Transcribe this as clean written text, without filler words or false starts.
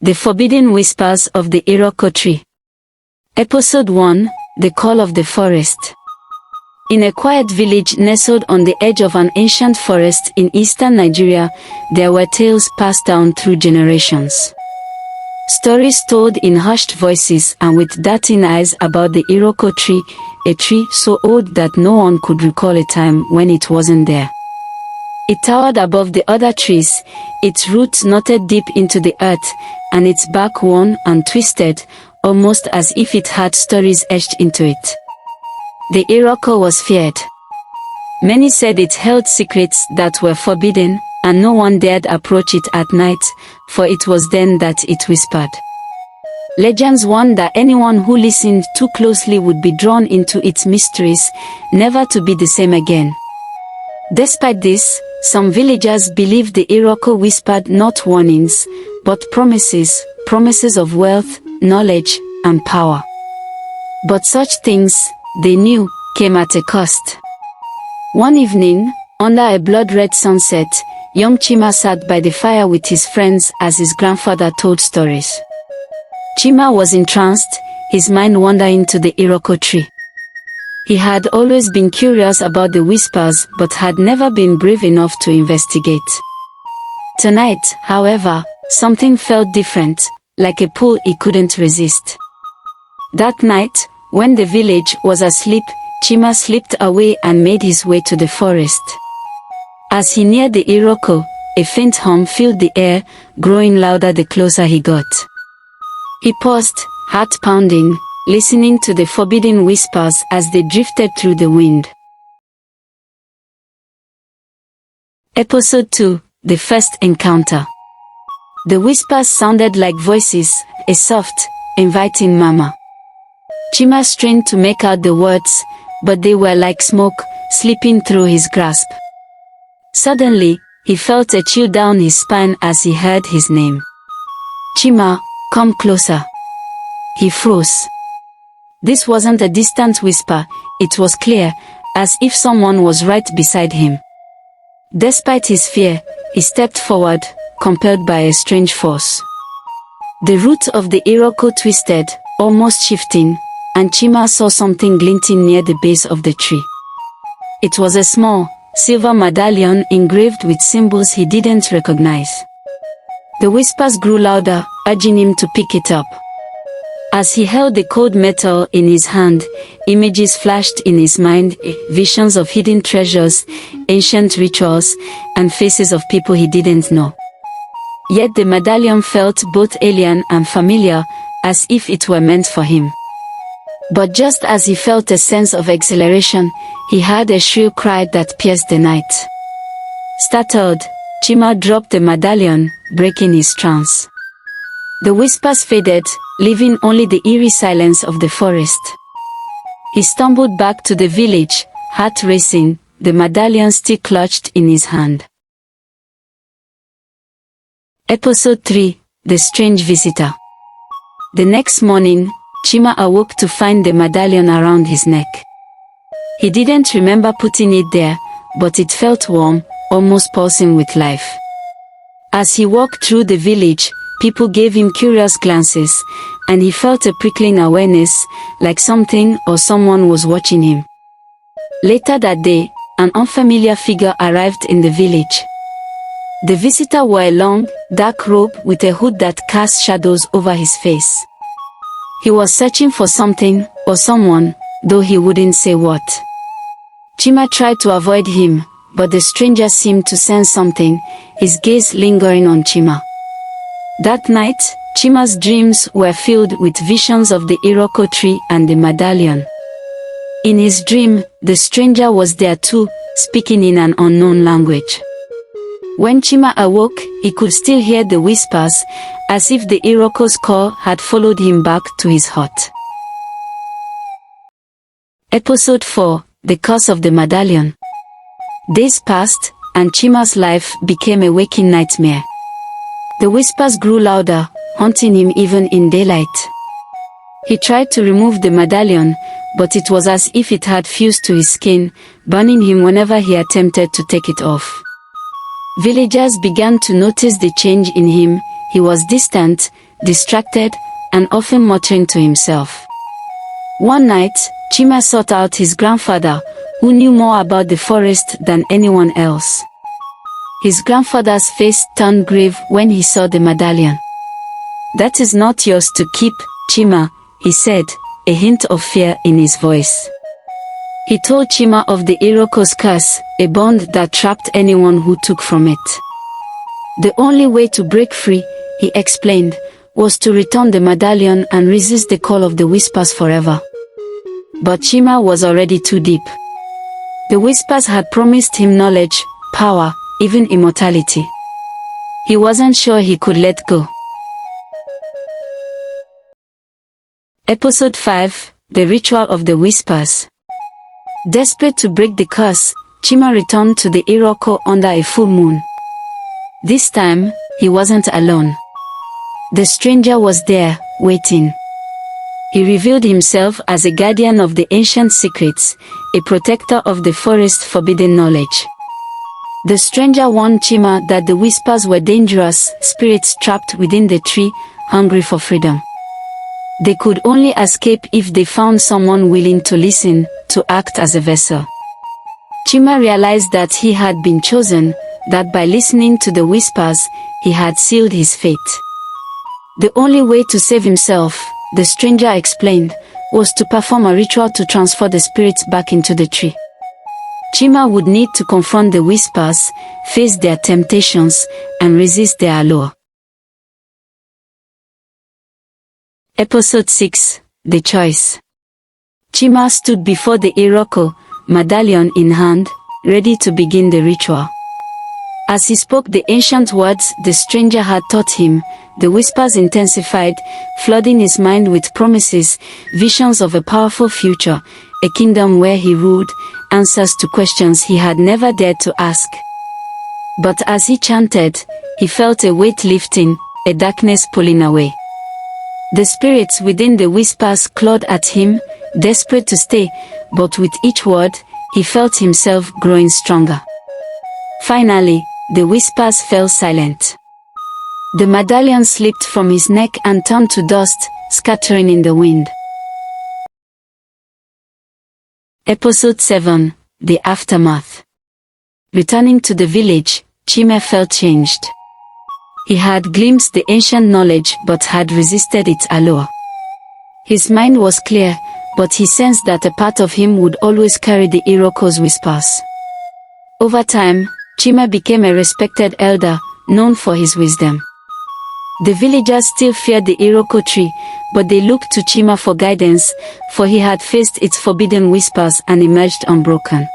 The Forbidden Whispers of the Iroko Tree. Episode 1, The Call of the Forest. In a quiet village nestled on the edge of an ancient forest in eastern Nigeria, there were tales passed down through generations. Stories told in hushed voices and with darting eyes about the Iroko tree, a tree so old that no one could recall a time when it wasn't there. It towered above the other trees, its roots knotted deep into the earth, and its bark worn and twisted, almost as if it had stories etched into it. The Iroko was feared. Many said it held secrets that were forbidden, and no one dared approach it at night, for it was then that it whispered. Legends warned that anyone who listened too closely would be drawn into its mysteries, never to be the same again. Despite this, some villagers believed the Iroko whispered not warnings, but promises of wealth, knowledge, and power. But such things, they knew, came at a cost. One evening, under a blood-red sunset, young Chima sat by the fire with his friends as his grandfather told stories. Chima was entranced, his mind wandering to the Iroko tree. He had always been curious about the whispers but had never been brave enough to investigate. Tonight, however, something felt different, like a pull he couldn't resist. That night, when the village was asleep, Chima slipped away and made his way to the forest. As he neared the Iroko, a faint hum filled the air, growing louder the closer he got. He paused, heart pounding, listening to the forbidden whispers as they drifted through the wind. Episode 2, The First Encounter. The whispers sounded like voices, a soft, inviting murmur. Chima strained to make out the words, but they were like smoke, slipping through his grasp. Suddenly, he felt a chill down his spine as he heard his name. Chima, come closer. He froze. This wasn't a distant whisper, it was clear, as if someone was right beside him. Despite his fear, he stepped forward, compelled by a strange force. The root of the Iroko twisted, almost shifting, and Chima saw something glinting near the base of the tree. It was a small, silver medallion engraved with symbols he didn't recognize. The whispers grew louder, urging him to pick it up. As he held the cold metal in his hand, images flashed in his mind, visions of hidden treasures, ancient rituals, and faces of people he didn't know. Yet the medallion felt both alien and familiar, as if it were meant for him. But just as he felt a sense of exhilaration, he heard a shrill cry that pierced the night. Startled, Chima dropped the medallion, breaking his trance. The whispers faded, leaving only the eerie silence of the forest. He stumbled back to the village, heart racing, the medallion still clutched in his hand. Episode 3, The Strange Visitor. The next morning, Chima awoke to find the medallion around his neck. He didn't remember putting it there, but it felt warm, almost pulsing with life. As he walked through the village, people gave him curious glances, and he felt a prickling awareness, like something or someone was watching him. Later that day, an unfamiliar figure arrived in the village. The visitor wore a long, dark robe with a hood that cast shadows over his face. He was searching for something, or someone, though he wouldn't say what. Chima tried to avoid him, but the stranger seemed to sense something, his gaze lingering on Chima. That night, Chima's dreams were filled with visions of the Iroko tree and the medallion. In his dream, the stranger was there too, speaking in an unknown language. When Chima awoke, he could still hear the whispers, as if the Iroko's call had followed him back to his heart. Episode 4, The Curse of the Medallion. Days passed, and Chima's life became a waking nightmare. The whispers grew louder, haunting him even in daylight. He tried to remove the medallion, but it was as if it had fused to his skin, burning him whenever he attempted to take it off. Villagers began to notice the change in him. He was distant, distracted, and often muttering to himself. One night, Chima sought out his grandfather, who knew more about the forest than anyone else. His grandfather's face turned grave when he saw the medallion. "That is not yours to keep, Chima," he said, a hint of fear in his voice. He told Chima of the Iroko's curse, a bond that trapped anyone who took from it. The only way to break free, he explained, was to return the medallion and resist the call of the whispers forever. But Chima was already too deep. The whispers had promised him knowledge, power, even immortality. He wasn't sure he could let go. Episode 5, The Ritual of the Whispers. Desperate to break the curse, Chima returned to the Iroko under a full moon. This time, he wasn't alone. The stranger was there, waiting. He revealed himself as a guardian of the ancient secrets, a protector of the forest's forbidden knowledge. The stranger warned Chima that the whispers were dangerous spirits trapped within the tree, hungry for freedom. They could only escape if they found someone willing to listen, to act as a vessel. Chima realized that he had been chosen, that by listening to the whispers, he had sealed his fate. The only way to save himself, the stranger explained, was to perform a ritual to transfer the spirits back into the tree. Chima would need to confront the whispers, face their temptations, and resist their allure. Episode 6, The Choice. Chima stood before the Iroko, medallion in hand, ready to begin the ritual. As he spoke the ancient words the stranger had taught him, the whispers intensified, flooding his mind with promises, visions of a powerful future, a kingdom where he ruled, answers to questions he had never dared to ask. But as he chanted, he felt a weight lifting, a darkness pulling away. The spirits within the whispers clawed at him, desperate to stay, but with each word, he felt himself growing stronger. Finally, the whispers fell silent. The medallion slipped from his neck and turned to dust, scattering in the wind. Episode 7, The Aftermath. Returning to the village, Chima felt changed. He had glimpsed the ancient knowledge but had resisted its allure. His mind was clear, but he sensed that a part of him would always carry the Iroko's whispers. Over time, Chima became a respected elder, known for his wisdom. The villagers still feared the Iroko tree, but they looked to Chima for guidance, for he had faced its forbidden whispers and emerged unbroken.